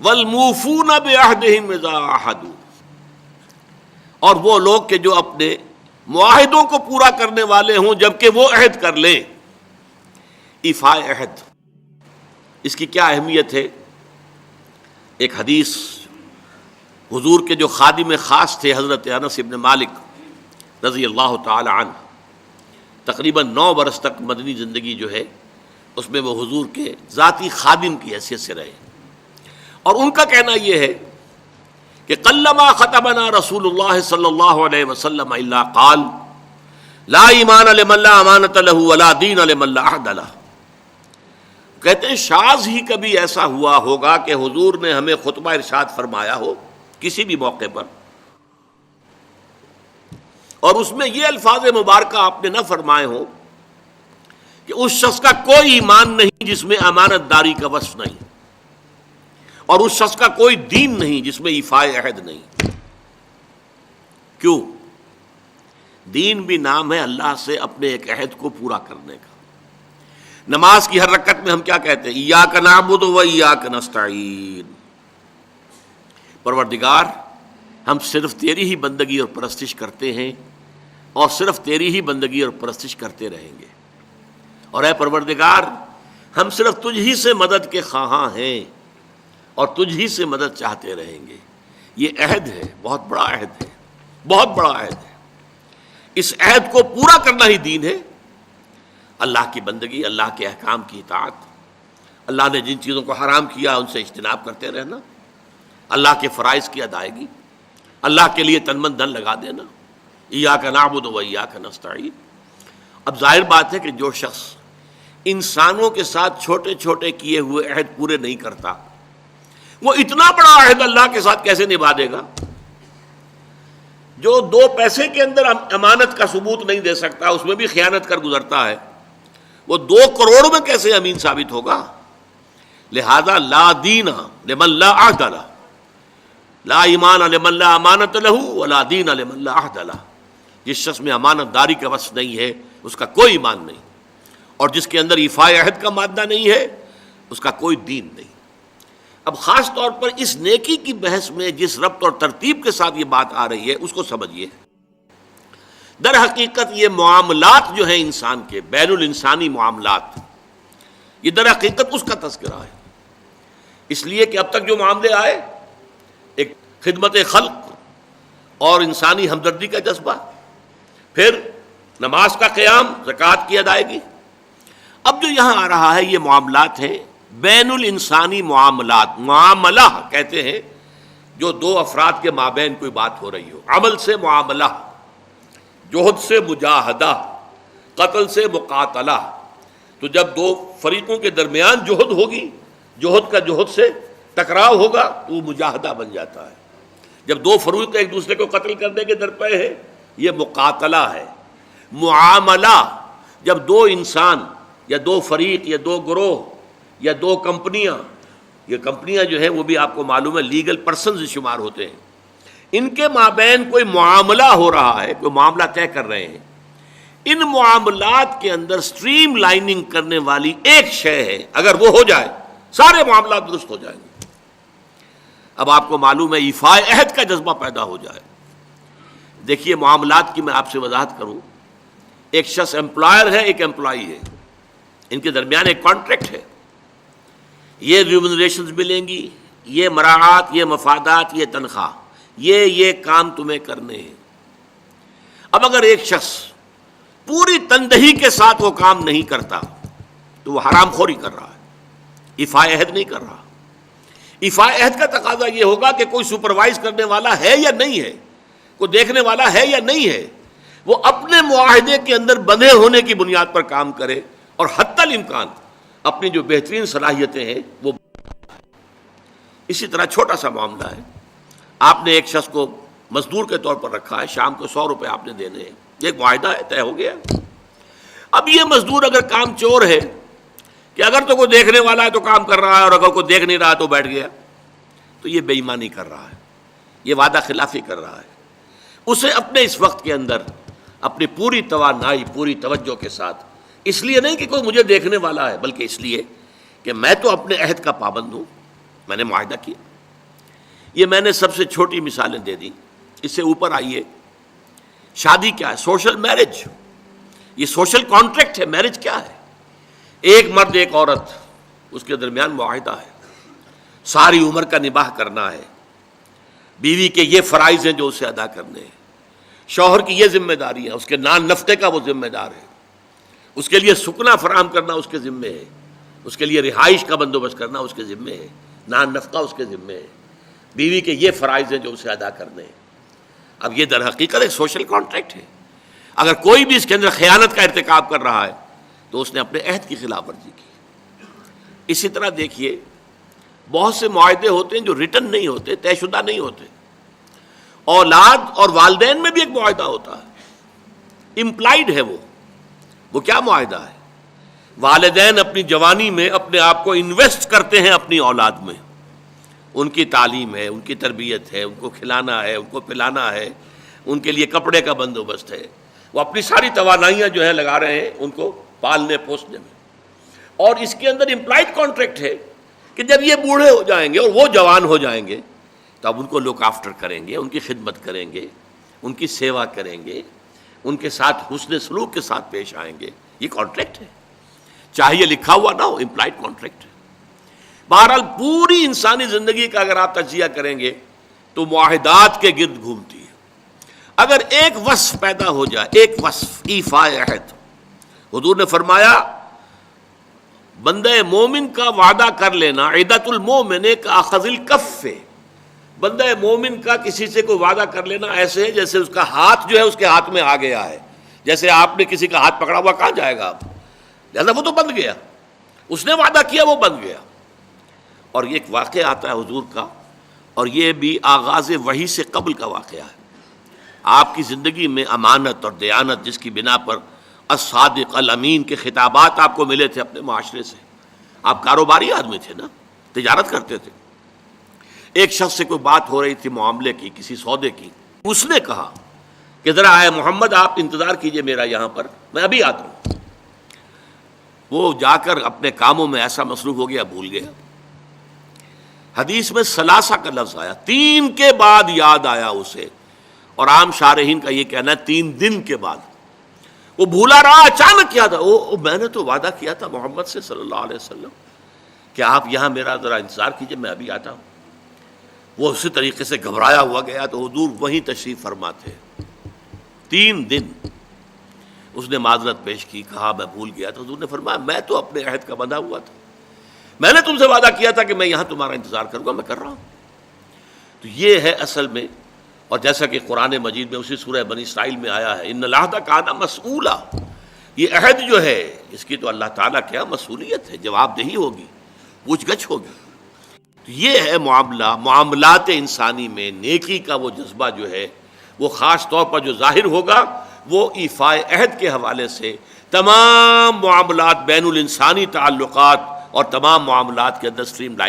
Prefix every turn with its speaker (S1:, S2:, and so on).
S1: والموفون بعہدہم اذا عاہدوا، اور وہ لوگ کہ جو اپنے معاہدوں کو پورا کرنے والے ہوں جبکہ وہ عہد کر لیں۔ ایفاء عہد، اس کی کیا اہمیت ہے؟ ایک حدیث، حضور کے جو خادم خاص تھے حضرت انس بن مالک رضی اللہ تعالی عنہ، تقریباً 9 برس تک مدنی زندگی جو ہے اس میں وہ حضور کے ذاتی خادم کی حیثیت سے رہے، اور ان کا کہنا یہ ہے کہ قلما خطبنا رسول اللہ صلی اللہ علیہ وسلم الا قال لا ایمان لمن لا امانۃ له ولا دین لمن لا عہد له۔ کہتے ہیں شاذ ہی کبھی ایسا ہوا ہوگا کہ حضور نے ہمیں خطبہ ارشاد فرمایا ہو کسی بھی موقع پر، اور اس میں یہ الفاظ مبارکہ آپ نے نہ فرمائے ہوں کہ اس شخص کا کوئی ایمان نہیں جس میں امانت داری کا وصف نہیں، اور اس شخص کا کوئی دین نہیں جس میں ایفاء عہد نہیں۔ کیوں؟ دین بھی نام ہے اللہ سے اپنے ایک عہد کو پورا کرنے کا۔ نماز کی ہر رکعت میں ہم کیا کہتے ہیں؟ ایاک نعبد و ایاک نستعین، پروردگار ہم صرف تیری ہی بندگی اور پرستش کرتے ہیں، اور صرف تیری ہی بندگی اور پرستش کرتے رہیں گے، اور اے پروردگار ہم صرف تجھ ہی سے مدد کے خواہاں ہیں اور تجھ ہی سے مدد چاہتے رہیں گے۔ یہ عہد ہے، بہت بڑا عہد ہے، بہت بڑا عہد ہے۔ اس عہد کو پورا کرنا ہی دین ہے۔ اللہ کی بندگی، اللہ کے احکام کی اطاعت، اللہ نے جن چیزوں کو حرام کیا ان سے اجتناب کرتے رہنا، اللہ کے فرائض کی ادائیگی، اللہ کے لیے تن من دھن لگا دینا، ایاک نعبد و ایاک نستعین۔ اب ظاہر بات ہے کہ جو شخص انسانوں کے ساتھ چھوٹے چھوٹے کیے ہوئے عہد پورے نہیں کرتا، وہ اتنا بڑا عہد اللہ کے ساتھ کیسے نبھا دے گا؟ جو 2 پیسے کے اندر امانت کا ثبوت نہیں دے سکتا، اس میں بھی خیانت کر گزرتا ہے، وہ 2 کروڑ میں کیسے امین ثابت ہوگا؟ لہذا لا دین لمن لا عہد لہ، لا ایمان لمن لا امانت لہ ولا دین لمن لا عہد لہ۔ جس شخص میں امانت داری کا وصف نہیں ہے اس کا کوئی ایمان نہیں، اور جس کے اندر ایفاء عہد کا مادہ نہیں ہے اس کا کوئی دین نہیں۔ اب خاص طور پر اس نیکی کی بحث میں جس ربط اور ترتیب کے ساتھ یہ بات آ رہی ہے اس کو سمجھیے۔ در حقیقت یہ معاملات جو ہیں انسان کے، بین الانسانی معاملات، یہ در حقیقت اس کا تذکرہ ہے۔ اس لیے کہ اب تک جو معاملے آئے، ایک خدمت خلق اور انسانی ہمدردی کا جذبہ، پھر نماز کا قیام، زکوٰۃ کی ادائیگی، اب جو یہاں آ رہا ہے یہ معاملات ہیں بین الانسانی معاملات۔ معاملہ کہتے ہیں جو 2 افراد کے مابین کوئی بات ہو رہی ہو، عمل سے معاملہ، جوہد سے مجاہدہ، قتل سے مقاتلہ۔ تو جب 2 فریقوں کے درمیان جوہد ہوگی، جوہد کا جوہد سے ٹکراؤ ہوگا تو وہ مجاہدہ بن جاتا ہے۔ جب 2 فریق ایک دوسرے کو قتل کرنے کے درپے ہیں، یہ مقاتلہ ہے۔ معاملہ جب 2 انسان یا 2 فریق یا 2 گروہ یا 2 کمپنیاں، یہ کمپنیاں جو ہیں وہ بھی آپ کو معلوم ہے لیگل پرسنز شمار ہوتے ہیں، ان کے مابین کوئی معاملہ ہو رہا ہے، کوئی معاملہ طے کر رہے ہیں، ان معاملات کے اندر سٹریم لائننگ کرنے والی ایک شے ہے، اگر وہ ہو جائے سارے معاملات درست ہو جائیں گے۔ اب آپ کو معلوم ہے ایفاء عہد کا جذبہ پیدا ہو جائے۔ دیکھیے معاملات کی میں آپ سے وضاحت کروں، ایک شخص امپلائر ہے، ایک امپلائی ہے، ان کے درمیان ایک کانٹریکٹ ہے، یہ ریمونریشنز ملیں گی، یہ مراعات، یہ مفادات، یہ تنخواہ، یہ کام تمہیں کرنے ہیں۔ اب اگر ایک شخص پوری تندہی کے ساتھ وہ کام نہیں کرتا تو وہ حرام خوری کر رہا ہے، ایفاء عہد نہیں کر رہا۔ ایفاء عہد کا تقاضا یہ ہوگا کہ کوئی سپروائز کرنے والا ہے یا نہیں ہے، کوئی دیکھنے والا ہے یا نہیں ہے، وہ اپنے معاہدے کے اندر بندھے ہونے کی بنیاد پر کام کرے، اور حتی الامکان اپنی جو بہترین صلاحیتیں ہیں وہ۔ اسی طرح چھوٹا سا معاملہ ہے، آپ نے ایک شخص کو مزدور کے طور پر رکھا ہے، شام کو 100 روپے آپ نے دینے ہیں، یہ ایک معاہدہ ہے، طے ہو گیا۔ اب یہ مزدور اگر کام چور ہے کہ اگر تو کوئی دیکھنے والا ہے تو کام کر رہا ہے، اور اگر کوئی دیکھ نہیں رہا تو بیٹھ گیا، تو یہ بے ایمانی کر رہا ہے، یہ وعدہ خلافی کر رہا ہے۔ اسے اپنے اس وقت کے اندر اپنی پوری توانائی، پوری توجہ کے ساتھ، اس لیے نہیں کہ کوئی مجھے دیکھنے والا ہے، بلکہ اس لیے کہ میں تو اپنے عہد کا پابند ہوں، میں نے معاہدہ کیا. یہ میں نے سب سے چھوٹی مثالیں دے دی. اس سے اوپر آئیے, شادی کیا ہے؟ Social marriage. یہ سوشل کانٹریکٹ ہے. میرج کیا ہے؟ ایک مرد ایک عورت, اس کے درمیان معاہدہ ہے, ساری عمر کا نباہ کرنا ہے, بیوی کے یہ فرائض ہیں جو اسے ادا کرنے ہیں, شوہر کی یہ ذمہ داری ہے, اس کے نان نفقے کا وہ ذمہ دار ہے, اس کے لیے سکنا فراہم کرنا اس کے ذمے ہے, اس کے لیے رہائش کا بندوبست کرنا اس کے ذمے ہے, نان نفقہ اس کے ذمے ہے, بیوی کے یہ فرائض ہیں جو اسے ادا کرنے ہیں. اب یہ در حقیقت ایک سوشل کانٹریکٹ ہے. اگر کوئی بھی اس کے اندر خیانت کا ارتکاب کر رہا ہے تو اس نے اپنے عہد کی خلاف ورزی کی. اسی طرح دیکھیے, بہت سے معاہدے ہوتے ہیں جو ریٹن نہیں ہوتے, طے شدہ نہیں ہوتے. اولاد اور والدین میں بھی ایک معاہدہ ہوتا ہے, امپلائڈ ہے وہ کیا معاہدہ ہے؟ والدین اپنی جوانی میں اپنے آپ کو انویسٹ کرتے ہیں اپنی اولاد میں, ان کی تعلیم ہے, ان کی تربیت ہے, ان کو کھلانا ہے, ان کو پلانا ہے, ان کے لیے کپڑے کا بندوبست ہے, وہ اپنی ساری توانائیاں جو ہے لگا رہے ہیں ان کو پالنے پوسنے میں. اور اس کے اندر امپلائڈ کانٹریکٹ ہے کہ جب یہ بوڑھے ہو جائیں گے اور وہ جوان ہو جائیں گے تب ان کو لک آفٹر کریں گے, ان کی خدمت کریں گے, ان کی سیوا کریں گے, ان کے ساتھ حسن سلوک کے ساتھ پیش آئیں گے. یہ کانٹریکٹ ہے, چاہے یہ لکھا ہوا نہ ہو, امپلائڈ کانٹریکٹ ہے. بہرحال پوری انسانی زندگی کا اگر آپ تجزیہ کریں گے تو معاہدات کے گرد گھومتی ہے. اگر ایک وصف پیدا ہو جائے, ایک وصف ایفاء عہد, حضور نے فرمایا بندہ مومن کا وعدہ کر لینا عدت المومن کا اخذ الکف, بندہ مومن کا کسی سے کوئی وعدہ کر لینا ایسے ہے جیسے اس کا ہاتھ جو ہے اس کے ہاتھ میں آ گیا ہے. جیسے آپ نے کسی کا ہاتھ پکڑا ہوا, کہاں جائے گا آپ؟ لہذا وہ تو بند گیا, اس نے وعدہ کیا وہ بند گیا. اور یہ ایک واقعہ آتا ہے حضور کا, اور یہ بھی آغاز وحی سے قبل کا واقعہ ہے. آپ کی زندگی میں امانت اور دیانت جس کی بنا پر الصادق الامین کے خطابات آپ کو ملے تھے اپنے معاشرے سے. آپ کاروباری آدمی تھے نا, تجارت کرتے تھے. ایک شخص سے کوئی بات ہو رہی تھی معاملے کی, کسی سودے کی. اس نے کہا کہ ذرا آئے محمد آپ انتظار کیجئے میرا یہاں پر, میں ابھی آتا ہوں. وہ جا کر اپنے کاموں میں ایسا مصروف ہو گیا, بھول گیا. حدیث میں ثلاثہ کا لفظ آیا, 3 کے بعد یاد آیا اسے, اور عام شارحین کا یہ کہنا ہے 3 دن کے بعد. وہ بھولا رہا, اچانک یاد آیا, میں نے تو وعدہ کیا تھا محمد سے صلی اللہ علیہ وسلم کہ آپ یہاں میرا ذرا انتظار کیجئے, میں ابھی آتا ہوں. وہ اسی طریقے سے گھبرایا ہوا گیا تو حضور وہیں تشریف فرما تھے. 3 دن اس نے معذرت پیش کی, کہا میں بھول گیا تھا. حضور نے فرمایا میں تو اپنے عہد کا بندھا ہوا تھا, میں نے تم سے وعدہ کیا تھا کہ میں یہاں تمہارا انتظار کروں گا, میں کر رہا ہوں. تو یہ ہے اصل میں, اور جیسا کہ قرآن مجید میں اسی سورہ بنی اسرائیل میں آیا ہے, ان العہد کان مسئولا, یہ عہد جو ہے اس کی تو اللہ تعالیٰ کیا مسئولیت ہے, جواب دہی ہوگی, پوچھ گچھ ہوگی. تو یہ ہے معاملہ. معاملات انسانی میں نیکی کا وہ جذبہ جو ہے وہ خاص طور پر جو ظاہر ہوگا وہ ایفاء عہد کے حوالے سے تمام معاملات بین الانسانی تعلقات اور تمام معاملات کے اندر سٹریم لائن